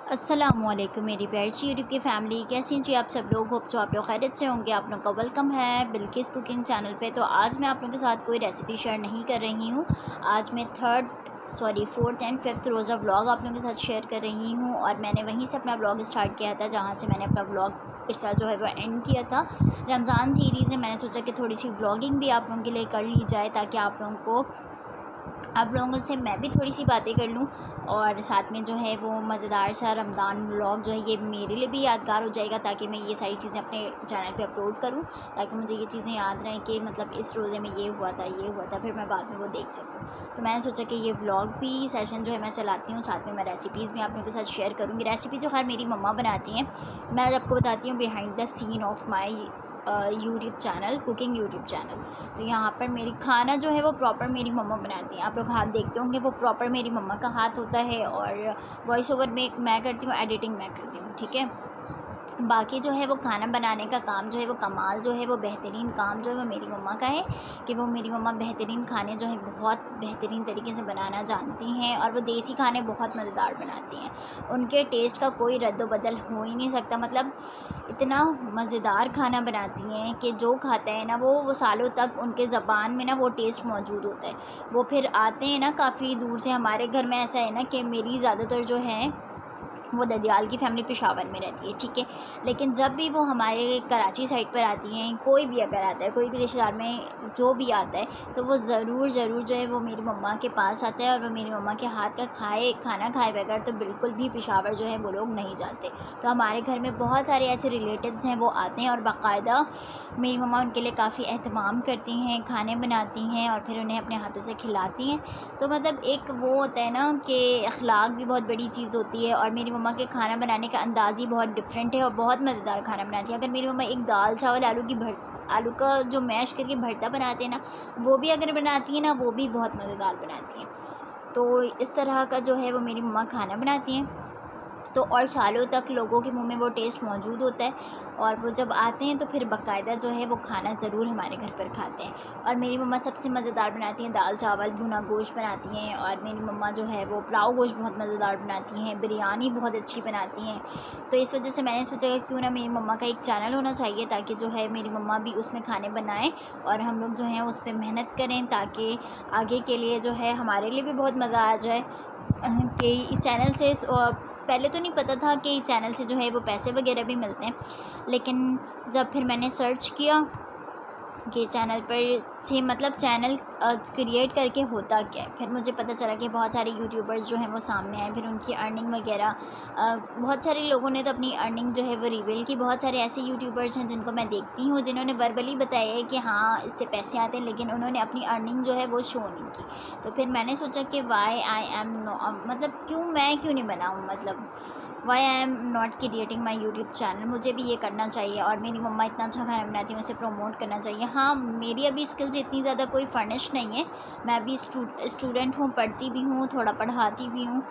अस्सलामुअलैकुम मेरी प्यारी सी यूट्यूब की फ़ैमिली, कैसी हैं जी आप सब लोग। होप सो आप लोग खैरियत से होंगे। आप लोग का वेलकम है बिल्किस कुकिंग चैनल पे। तो आज मैं आप लोगों के साथ कोई रेसिपी शेयर नहीं कर रही हूँ। आज मैं फोर्थ एंड फिफ्थ रोज़ा व्लॉग आप लोगों के साथ शेयर कर रही हूँ। और मैंने वहीं से अपना व्लॉग स्टार्ट किया था जहाँ से मैंने अपना व्लॉग पिछला जो है वो एंड किया था। रमज़ान सीरीज़ है, मैंने सोचा कि थोड़ी सी व्लॉगिंग भी आप लोगों के लिए कर ली जाए ताकि आप लोगों से मैं भी थोड़ी सी बातें कर लूँ। और साथ में जो है वो मज़ेदार सा रमज़ान व्लॉग जो है ये मेरे लिए भी यादगार हो जाएगा, ताकि मैं ये सारी चीज़ें अपने चैनल पे अपलोड करूँ, ताकि मुझे ये चीज़ें याद रहें कि मतलब इस रोज़े में ये हुआ था, फिर मैं बाद में वो देख सकूँ। तो मैंने सोचा कि ये व्लॉग भी सेशन जो है मैं चलाती हूँ, साथ में मैं रेसिपीज़ भी आप लोगों के साथ शेयर करूँगी। रेसिपी तो खैर मेरी मम्मा बनाती हैं, मैं आपको बताती हूँ behind the scene of my YouTube channel, cooking YouTube channel. तो यहाँ पर मेरी खाना जो है वो प्रॉपर मेरी मम्मा बनाती हैं। आप लोग हाथ देखते होंगे, वो प्रॉपर मेरी मम्मा का हाथ होता है। और वॉइस ओवर में मैं करती हूँ, एडिटिंग मैं करती हूँ, ठीक है। बाकी जो है वो खाना बनाने का काम जो है वो कमाल जो है वो बेहतरीन काम जो है वो मेरी मम्मा का है, कि वो मेरी मम्मा बेहतरीन खाने जो है बहुत बेहतरीन तरीके से बनाना जानती हैं। और वो देसी खाने बहुत मज़ेदार बनाती हैं। उनके टेस्ट का कोई रद्द-बदल हो ही नहीं सकता। मतलब इतना मज़ेदार खाना बनाती हैं कि जो खाता है ना वो सालों तक उनके ज़बान में ना वो टेस्ट मौजूद होता है। वो फिर आते हैं ना काफ़ी दूर से। हमारे घर में ऐसा है ना कि मेरी ज़्यादातर जो है वो ददियाल की फ़ैमिली पेशावर में रहती है, ठीक है। लेकिन जब भी वो हमारे कराची साइड पर आती हैं, कोई भी अगर आता है, कोई भी रिश्तेदार में जो भी आता है, तो वो ज़रूर जो है वो मेरी मम्मा के पास आता है। और वो मेरी मम्मा के हाथ का खाना खाए बगैर तो बिल्कुल भी पेशावर जो है वो लोग नहीं जाते। तो हमारे घर में बहुत सारे ऐसे रिलेटिव्स हैं, वो आते हैं और बाकायदा मेरी मम्मा उनके लिए काफ़ी एहतमाम करती हैं, खाने बनाती हैं और फिर उन्हें अपने हाथों से खिलाती हैं। तो मतलब एक वो होता है ना कि अखलाक भी बहुत बड़ी चीज़ होती है। और मेरी मम्मा के खाना बनाने का अंदाज़ ही बहुत डिफरेंट है और बहुत मज़ेदार खाना बनाती है। अगर मेरी मम्मा एक दाल चावल आलू का जो मैश करके भरता बनाते हैं ना, वो भी अगर बनाती है ना, वो भी बहुत मज़ेदार बनाती हैं। तो इस तरह का जो है वो मेरी मम्मा खाना बनाती हैं। तो और सालों तक लोगों के मुंह में वो टेस्ट मौजूद होता है। और वो जब आते हैं तो फिर बाकायदा जो है वो खाना ज़रूर हमारे घर पर खाते हैं। और मेरी मम्मा सबसे मज़ेदार बनाती हैं दाल चावल, भुना गोश्त बनाती हैं। और मेरी मम्मा जो है वो पुलाव गोश्त बहुत मज़ेदार बनाती हैं, बिरयानी बहुत अच्छी बनाती हैं। तो इस वजह से मैंने सोचा कि क्यों ना मेरी मम्मा का एक चैनल होना चाहिए, ताकि जो है मेरी मम्मा भी उसमें खाने बनाएँ और हम लोग जो हैं उस पर मेहनत करें, ताकि आगे के लिए जो है हमारे लिए भी बहुत मज़ा आ जाए। कि इस चैनल से पहले तो नहीं पता था कि चैनल से जो है वो पैसे वगैरह भी मिलते हैं। लेकिन जब फिर मैंने सर्च किया कि चैनल पर से मतलब चैनल क्रिएट करके होता क्या है, फिर मुझे पता चला कि बहुत सारे यूट्यूबर्स जो हैं वो सामने आए। फिर उनकी अर्निंग वगैरह बहुत सारे लोगों ने तो अपनी अर्निंग जो है वो रिवील की। बहुत सारे ऐसे यूट्यूबर्स हैं जिनको मैं देखती हूँ, जिन्होंने वर्बली बताया है कि हाँ इससे पैसे आते हैं, लेकिन उन्होंने अपनी अर्निंग जो है वो शो नहीं की। तो फिर मैंने सोचा कि वाई आई एम नो मतलब मैं क्यों नहीं बनाऊँ, मतलब why I am not creating my YouTube channel. मुझे भी ये करना चाहिए। और मेरी मम्मा इतना अच्छा खाना बनाती है, उसे प्रमोट करना चाहिए। हाँ, मेरी अभी स्किल्स इतनी ज़्यादा कोई फर्निश नहीं है। मैं अभी स्टूडेंट हूँ, पढ़ती भी हूँ, थोड़ा पढ़ाती भी हूँ।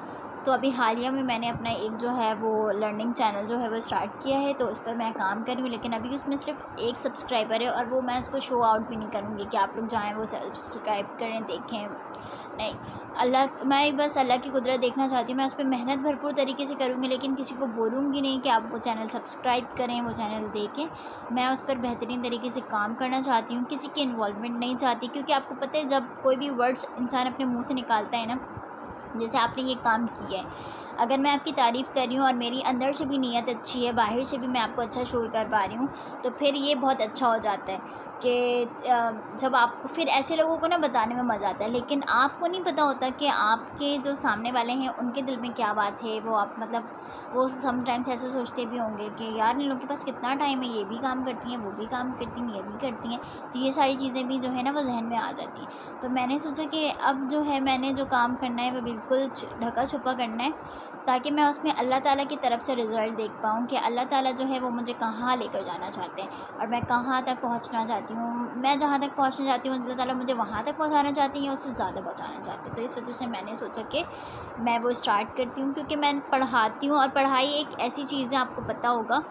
तो अभी हालिया में मैंने अपना एक जो है वो लर्निंग चैनल जो है वो स्टार्ट किया है, तो उस पर मैं काम कर रही हूँ। लेकिन अभी उसमें सिर्फ एक सब्सक्राइबर है और वो मैं उसको शो आउट भी नहीं करूँगी कि आप लोग जाएँ वो सब्सक्राइब करें, देखें। नहीं, मैं बस अल्लाह की कुदरत देखना चाहती हूँ। मैं उस पर मेहनत भरपूर तरीके से करूँगी, लेकिन किसी को बोलूँगी नहीं कि आप वो चैनल सब्सक्राइब करें, वो चैनल देखें। मैं उस पर बेहतरीन तरीके से काम करना चाहती हूँ, किसी की इन्वॉल्वमेंट नहीं चाहती। क्योंकि आपको पता है जब कोई भी वर्ड्स इंसान अपने मुँह से निकालता है ना, जैसे आपने ये काम किया है, अगर मैं आपकी तारीफ़ कर रही हूँ और मेरी अंदर से भी नीयत अच्छी है, बाहर से भी मैं आपको अच्छा शोर कर पा रही हूँ, तो फिर ये बहुत अच्छा हो जाता है। कि जब आपको फिर ऐसे लोगों को ना बताने में मज़ा आता है। लेकिन आपको नहीं पता होता कि आपके जो सामने वाले हैं उनके दिल में क्या बात है। वो आप मतलब वो समटाइम्स ऐसे सोचते भी होंगे कि यार इन लोगों के पास कितना टाइम है, ये भी काम करती हैं, वो भी काम करती हैं, ये भी करती हैं। तो ये सारी चीज़ें भी जो है ना वो जहन में आ जाती हैं। तो मैंने सोचा कि अब जो है मैंने जो काम करना है वो बिल्कुल ढका छुपा करना है, ताकि मैं उसमें अल्लाह ताला की तरफ से रिज़ल्ट देख पाऊँ कि अल्लाह ताला जो है वो मुझे कहाँ लेकर जाना चाहते हैं और मैं कहाँ तक पहुँचना चाहती हूँ। मैं जहाँ तक पहुँचना चाहती हूँ अल्लाह ताला मुझे वहाँ तक पहुँचाना चाहती हैं या उससे ज़्यादा पहुँचाना चाहते हैं। तो इस वजह से मैंने सोचा कि मैं वो स्टार्ट करती हूँ, क्योंकि मैं पढ़ाती हूँ और पढ़ाई एक ऐसी चीज़ है, आपको पता होगा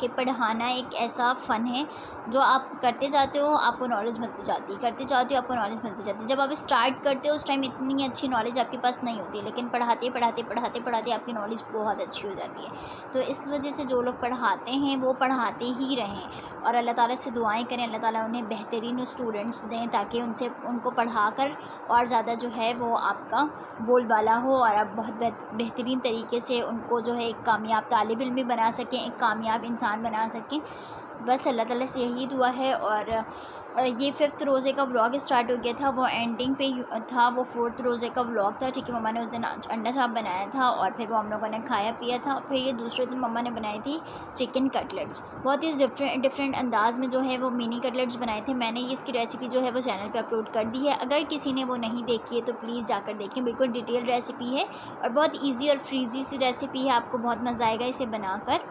कि पढ़ाना एक ऐसा फ़न है जो आप करते जाते हो, आपको नॉलेज मिलती जाती है, करते जाते हो, आपको नॉलेज मिलती जाती है। जब आप स्टार्ट करते हो उस टाइम इतनी अच्छी नॉलेज आपके पास नहीं होती है, लेकिन पढ़ाते पढ़ाते पढ़ाते पढ़ाते आपकी नॉलेज बहुत अच्छी हो जाती है। तो इस वजह से जो लोग पढ़ाते हैं वो पढ़ाते ही रहें और अल्लाह ताला से दुआएं करें, अल्लाह ताला उन्हें बेहतरीन स्टूडेंट्स दें ताकि उनको पढ़ाकर और ज़्यादा जो है वो आपका बोलबाला हो और आप बहुत बेहतरीन तरीके से उनको जो है एक कामयाब तालिब इल्म भी बना सकें, एक कामयाब इंसान बना सकें। बस अल्लाह ताला से यही दुआ है। और ये 5th रोज़े का व्लॉग स्टार्ट हो गया था, वो एंडिंग पे था, वो 4th रोज़े का व्लॉग था, ठीक है। मम्मा ने उस दिन अंडा चाप बनाया था और फिर वो हम लोगों ने खाया पिया था। फिर ये दूसरे दिन मम्मा ने बनाई थी चिकन कटलेट्स, बहुत ही डिफरेंट अंदाज़ में जो है वो मिनी कटलेट्स बनाए थे। मैंने इसकी रेसिपी जो है वो चैनल पे अपलोड कर दी है, अगर किसी ने वो नहीं देखी है तो प्लीज़ जाकर देखें। बिल्कुल डिटेल रेसिपी है और बहुत ईजी और फ्रीजी सी रेसिपी है, आपको बहुत मज़ा आएगा इसे बनाकर।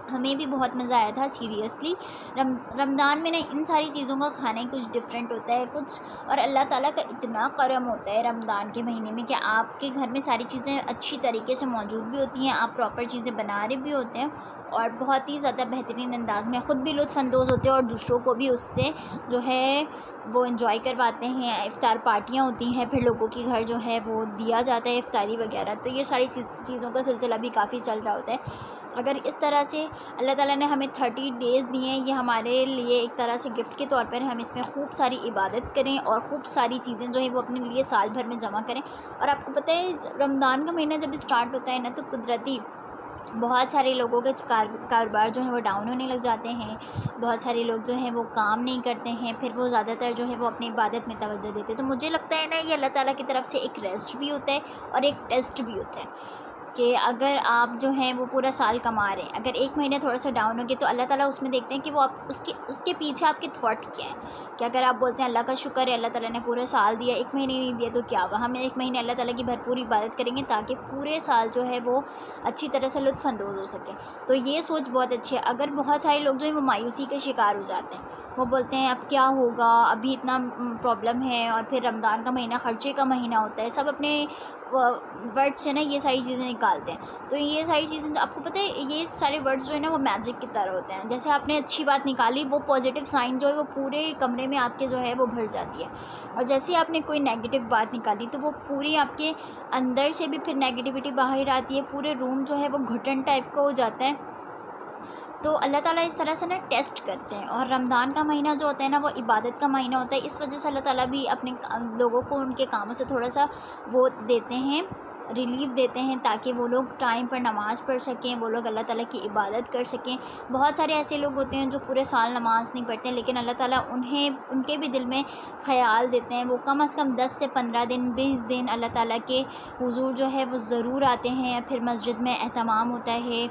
हमें भी बहुत मज़ा आया था सीरियसली। रमज़ान में ना इन सारी चीज़ों का खाना ही कुछ डिफरेंट होता है कुछ, और अल्लाह ताला का इतना करम होता है रमज़ान के महीने में कि आपके घर में सारी चीज़ें अच्छी तरीके से मौजूद भी होती हैं, आप प्रॉपर चीज़ें बना रहे भी होते हैं और बहुत ही ज़्यादा बेहतरीन अंदाज़ में ख़ुद भी लुत्फ़अंदोज़ होते हैं और दूसरों को भी उससे जो है वो एंजॉय करवाते हैं। इफ़्तार पार्टियाँ होती हैं, फिर लोगों के घर जो है वो दिया जाता है इफ़्तारी वगैरह। तो ये सारी चीज़ों का सिलसिला भी काफ़ी चल रहा होता है। अगर इस तरह से अल्लाह ताला ने हमें 30 डेज़ दिए हैं, ये हमारे लिए एक तरह से गिफ्ट के तौर पर हम इसमें खूब सारी इबादत करें और खूब सारी चीज़ें जो है वो अपने लिए साल भर में जमा करें। और आपको पता है रमज़ान का महीना जब स्टार्ट होता है ना, तो कुदरती बहुत सारे लोगों के कारोबार जो है वो डाउन होने लग जाते हैं। बहुत सारे लोग जो हैं वो काम नहीं करते हैं, फिर वो ज़्यादातर जो है वो अपनी इबादत में तवज्जो देते हैं। तो मुझे लगता है ना, ये अल्लाह ताला की तरफ से एक रेस्ट भी होता है और एक टेस्ट भी होता है कि अगर आप जो हैं वो पूरा साल कमा रहे हैं, अगर एक महीने थोड़ा सा डाउन हो गया तो अल्लाह ताला उसमें देखते हैं कि वो आप उसके पीछे आपके थॉट क्या हैं। कि अगर आप बोलते हैं अल्लाह का शुक्र है, अल्लाह ताला ने पूरा साल दिया, एक महीने नहीं दिया तो क्या हुआ। हम एक महीने अल्लाह ताला की भरपूर इबादत करेंगे ताकि पूरे साल जो है वो अच्छी तरह से लुत्फ़अंदोज़ हो सके। तो ये सोच बहुत अच्छी है। अगर बहुत सारे लोग जो है वो मायूसी के शिकार हो जाते हैं, वो बोलते हैं अब क्या होगा, अभी इतना प्रॉब्लम है, और फिर रमज़ान का महीना ख़र्चे का महीना होता है, सब अपने वर्ड से ना ये सारी चीज़ें निकालते हैं। तो ये सारी चीज़ें आपको पता है, ये सारे वर्ड्स जो है ना वो मैजिक की तरह होते हैं। जैसे आपने अच्छी बात निकाली, वो पॉजिटिव साइन जो है वो पूरे कमरे में आपके जो है वो भर जाती है, और जैसे ही आपने कोई नेगेटिव बात निकाली तो वो पूरी आपके अंदर से भी फिर नेगेटिविटी बाहर आती है, पूरे रूम जो है वो घुटन टाइप का हो जाता है। तो अल्लाह ताला इस तरह से ना टेस्ट करते हैं। और रमज़ान का महीना जो होता है ना वो इबादत का महीना होता है, इस वजह से अल्लाह ताला भी अपने लोगों को उनके कामों से थोड़ा सा वो देते हैं, रिलीफ देते हैं, ताकि वो लोग टाइम पर नमाज़ पढ़ सकें, वो लोग अल्लाह ताला की इबादत कर सकें। बहुत सारे ऐसे लोग होते हैं जो पूरे साल नमाज़ नहीं पढ़ते हैं, लेकिन अल्लाह ताला उनके भी दिल में ख़याल देते हैं। वो कम से कम 10 से 15 दिन 20 दिन अल्लाह ताला के हुज़ूर जो है वो ज़रूर आते हैं। फिर मस्जिद में एहतमाम होता है,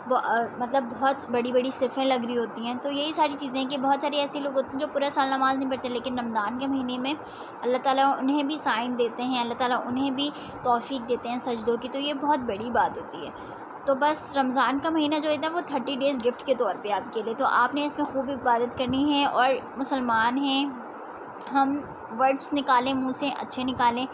वो मतलब बहुत बड़ी बड़ी सिफ़ें लग रही होती हैं। तो यही सारी चीज़ें हैं कि बहुत सारे ऐसे लोग होते हैं जो पूरा साल नमाज़ नहीं पढ़ते, लेकिन रमज़ान के महीने में अल्लाह ताला उन्हें भी साइन देते हैं, अल्लाह ताला उन्हें भी तौफ़ीक देते हैं सजदों की। तो ये बहुत बड़ी बात होती है। तो बस रमज़ान का महीना जो है ना वो 30 डेज़ गिफ्ट के तौर पे आपके लिए, तो आपने इसमें खूब इबादत करनी है। और मुसलमान हैं हम, वर्ड्स निकालें मुँह से अच्छे निकालें,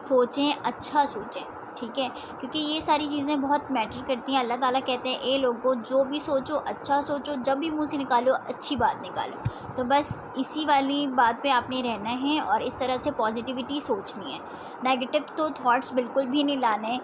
सोचें अच्छा सोचें, ठीक है, क्योंकि ये सारी चीज़ें बहुत मैटर करती हैं। अल्लाह ताला कहते हैं ए लोगों, जो भी सोचो अच्छा सोचो, जब भी मुँह से निकालो अच्छी बात निकालो। तो बस इसी वाली बात पे आपने रहना है और इस तरह से पॉजिटिविटी सोचनी है। नेगेटिव तो थॉट्स बिल्कुल भी नहीं लाने।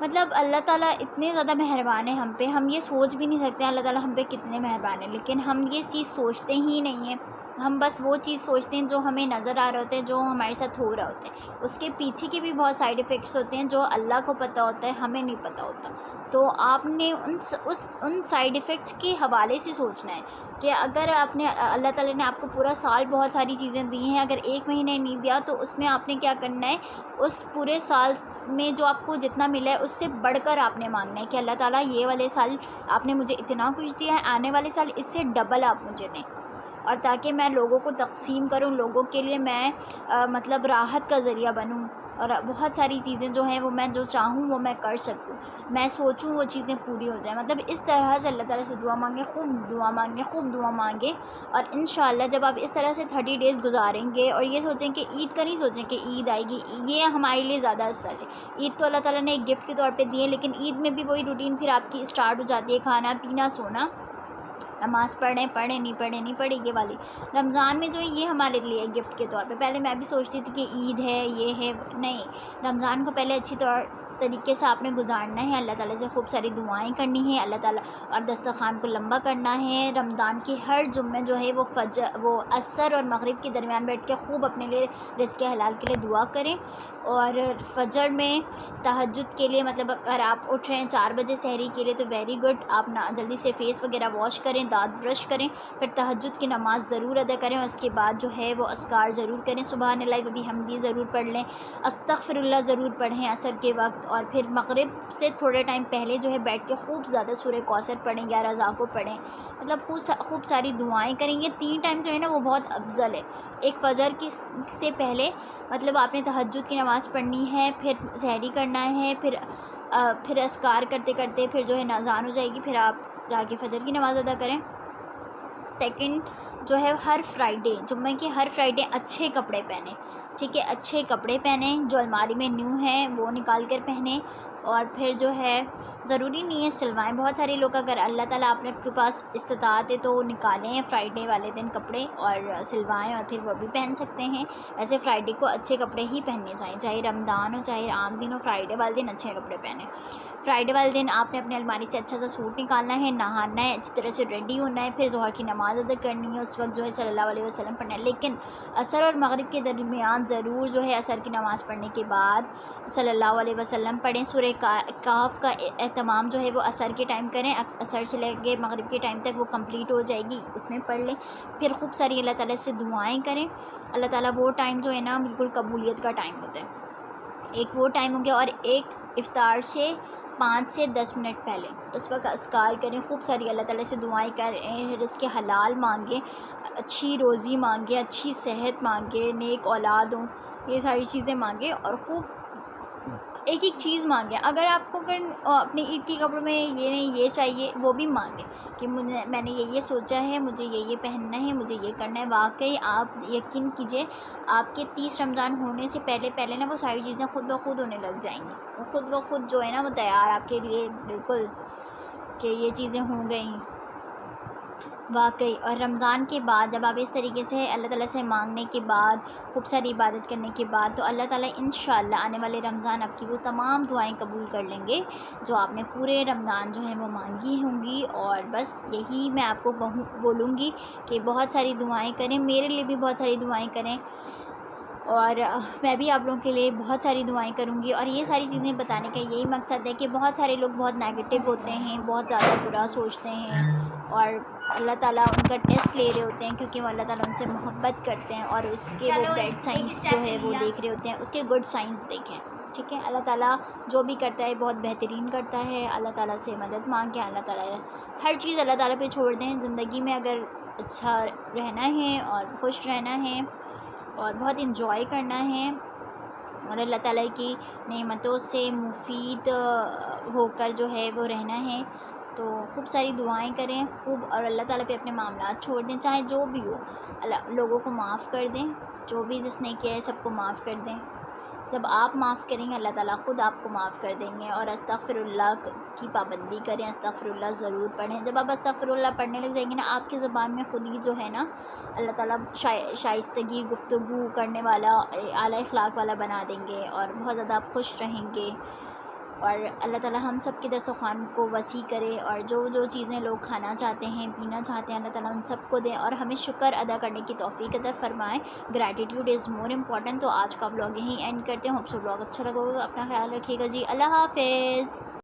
मतलब अल्लाह ताला इतने ज़्यादा मेहरबान है हम पे, हम ये सोच भी नहीं सकते अल्लाह ताला हम पे कितने मेहरबान है, लेकिन हम ये चीज़ सोचते ही नहीं हैं। हम बस वो चीज़ सोचते हैं जो हमें नज़र आ रहा होता है, जो हमारे साथ हो रहा होता है। उसके पीछे के भी बहुत साइड इफ़ेक्ट्स होते हैं जो अल्लाह को पता होता है, हमें नहीं पता होता। तो आपने उन साइड इफ़ेक्ट्स के हवाले से सोचना है कि अगर आपने अल्लाह ताला ने आपको पूरा साल बहुत सारी चीज़ें दी हैं, अगर एक महीने नहीं दिया तो उसमें आपने क्या करना है, उस पूरे साल में जो आपको जितना मिला है उससे बढ़कर आपने मांगना है कि अल्लाह ताला ये वाले साल आपने मुझे इतना कुछ दिया है, आने वाले साल इससे डबल आप मुझे दें। और ताकि मैं लोगों को तक़सीम करूँ, लोगों के लिए मैं मतलब राहत का ज़रिया बनूँ, और बहुत सारी चीज़ें जो हैं वो मैं जो चाहूँ वो मैं कर सकूँ, मैं सोचूँ वो चीज़ें पूरी हो जाएँ। मतलब इस तरह से अल्लाह ताला से दुआ मांगे, खूब दुआ मांगे, खूब दुआ मांगे। और इंशाअल्लाह जब आप इस तरह से 30 डेज़ गुजारेंगे और ये सोचें कि ईद का नहीं सोचें कि ईद आएगी, ये हमारे लिए ज़्यादा असर है। ईद तो अल्लाह ताला ने एक गिफ्ट के तौर पे दी है, लेकिन ईद में भी वही रूटीन फिर आपकी स्टार्ट हो जाती है, खाना पीना सोना, नमाज़ पढ़ें पढ़ें, नहीं पढ़ें नहीं पढ़ें, ये वाली। रमज़ान में जो है ये हमारे लिए गिफ्ट के तौर पे, पहले मैं भी सोचती थी कि ईद है, ये है, नहीं, रमज़ान को पहले अच्छी तरीके से आपने गुजारना है, अल्लाह ताला से खूब सारी दुआएं करनी है, अल्लाह ताला और दस्तरखान को लंबा करना है। रमज़ान की हर जुम्मे जो है वो असर और मगरिब के दरमियान बैठ के खूब अपने लिए रिज़्क़ हलाल के लिए दुआ करें। और फजर में तहज्जुद के लिए, मतलब अगर आप उठ रहे हैं 4 बजे सहरी के लिए तो वेरी गुड, आप ना जल्दी से फ़ेस वगैरह वॉश करें, दाँत ब्रश करें, फिर तहज्जुद की नमाज़ ज़रूर अदा करें, और उसके बाद जो है वो अस्कार ज़रूर करें, सुबहानल्लाह व बिहम्दी ज़रूर पढ़ लें, अस्तग़फ़िरुल्लाह ज़रूर पढ़ें असर के वक्त, और फिर मगरिब से थोड़े टाइम पहले जो है बैठ के खूब ज़्यादा सूरह कौसर पढ़ें या रज़ा को पढ़ें, मतलब खूब सारी दुआएँ करेंगे। 3 टाइम जो है ना वो बहुत अफ़ज़ल है। एक फ़जर की से पहले मतलब आपने तहज्जुद की नमाज़ पढ़नी है, फिर सहरी करना है, फिर अस्कार करते करते फिर जो है अज़ान हो जाएगी, फिर आप जाके फ़जर की नमाज़ अदा करें। सेकंड जो है हर फ्राइडे, जुम्मे के हर फ्राइडे अच्छे कपड़े पहने, ठीक है, अच्छे कपड़े पहने, जो अलमारी में न्यू हैं वो निकाल कर पहने, और फिर जो है ज़रूरी नहीं है सिलवाएं, बहुत सारे लोग अगर अल्लाह ताला आपके पास इस्तिताअत है तो निकालें फ्राइडे वाले दिन कपड़े और सिलवाएं और फिर वो भी पहन सकते हैं। ऐसे फ्राइडे को अच्छे कपड़े ही पहनने चाहिए, चाहे रमज़ान हो चाहे आम दिन हो, फ्राइडे वाले दिन अच्छे कपड़े पहने। फ्राइडे वाले दिन आपने अपनी अलमारी से अच्छा सा सूट निकालना है, नहाना है, अच्छी तरह से रेडी होना है, फिर ज़ोहर की नमाज़ अदा करनी है, उस वक्त जो है सल्लल्लाहु अलैहि वसल्लम पढ़ना है। लेकिन असर और मगरिब के दरमियान ज़रूर जो है असर की नमाज़ पढ़ने के बाद सल्लल्लाहु अलैहि वसल्लम पढ़ें। सूरह कहफ़ का एहतमाम जो है वो असर के टाइम करें, असर से लेके मगरिब के टाइम तक वो कंप्लीट हो जाएगी, उसमें पढ़ लें। फिर खूब सारी अल्लाह ताला से दुआएं करें। अल्लाह ताला वो टाइम जो है ना बिल्कुल कबूलियत का टाइम होता है। एक वो टाइम हो गया, और एक इफ्तार से 5 से 10 मिनट पहले उस वक्त अस्कार करें, खूब सारी अल्लाह ताला से दुआएं करें, रिज़्क़ हलाल मांगें, अच्छी रोज़ी मांगें, अच्छी सेहत मांगें, नेक औलाद हो, ये सारी चीज़ें मांगें, और खूब एक एक चीज़ मांगें। अगर आपको अपने ईद के कपड़ों में ये नहीं ये चाहिए, वो भी मांगें कि मैंने ये सोचा है, मुझे ये पहनना है, मुझे ये करना है। वाकई आप यकीन कीजिए, आपके 30 रमज़ान होने से पहले ना वो सारी चीज़ें खुद ब खुद होने लग जाएंगी, वो खुद ब खुद जो है ना वो तैयार आपके लिए बिल्कुल कि ये चीज़ें हो गई वाकई। और रमज़ान के बाद जब आप इस तरीके से अल्लाह ताला से मांगने के बाद, खूब सारी इबादत करने के बाद, तो अल्लाह ताला इंशाअल्लाह आने वाले रमज़ान आपकी वो तमाम दुआएं कबूल कर लेंगे जो आपने पूरे रमज़ान जो है वो मांगी होंगी। और बस यही मैं आपको बोलूँगी कि बहुत सारी दुआएं करें, मेरे लिए भी बहुत सारी दुआएं करें, और मैं भी आप लोगों के लिए बहुत सारी दुआएं करूँगी। और ये सारी चीज़ें बताने का यही मकसद है कि बहुत सारे लोग बहुत नेगेटिव होते हैं, बहुत ज़्यादा बुरा सोचते हैं, और अल्लाह ताला उनका टेस्ट ले रहे होते हैं क्योंकि वो अल्लाह ताला उनसे मोहब्बत करते हैं, और उसके वो बैड साइंस जो है वो देख रहे होते हैं, उसके गुड साइंस देखें, ठीक है। अल्लाह ताला जो भी करता है बहुत बेहतरीन करता है। अल्लाह ताला से मदद मांग के अल्लाह ताला हर चीज़ अल्लाह ताला पे छोड़ दें। ज़िंदगी में अगर अच्छा रहना है और खुश रहना है और बहुत इंजॉय करना है और अल्लाह ताला की नेमतों से मुफीद होकर जो है वो रहना है, तो खूब सारी दुआएं करें खूब, और अल्लाह ताला पे अपने मामलात छोड़ दें, चाहे जो भी हो। अल्लाह लोगों को माफ़ कर दें, जो भी जिसने किया है सबको माफ़ कर दें। जब आप माफ़ करेंगे अल्लाह ताला ख़ुद आपको माफ़ कर देंगे। और अस्तग़फ़िरुल्लाह की पाबंदी करें, अस्तग़फ़िरुल्लाह ज़रूर पढ़ें। जब आप अस्तग़फ़िरुल्लाह पढ़ने लग जाएंगे ना, आपकी ज़बान में ख़ुद ही जो है ना अल्लाह ताला शाइस्तगी गुफ्तगू करने वाला, आला अखलाक वाला बना देंगे, और बहुत ज़्यादा आप खुश रहेंगे। और अल्लाह ताला हम सब के दस्तरख़्वान को वसी करे, और जो जो चीज़ें लोग खाना चाहते हैं, पीना चाहते हैं, अल्लाह ताला उन सबको दें, और हमें शुक्र अदा करने की तौफ़ीक अता फ़रमाएँ। Gratitude is more important. तो आज का व्लॉग यहीं एंड करते हैं। होप सो व्लॉग अच्छा लगा होगा। अपना ख्याल रखिएगा जी। अल्लाह हाफ़िज़।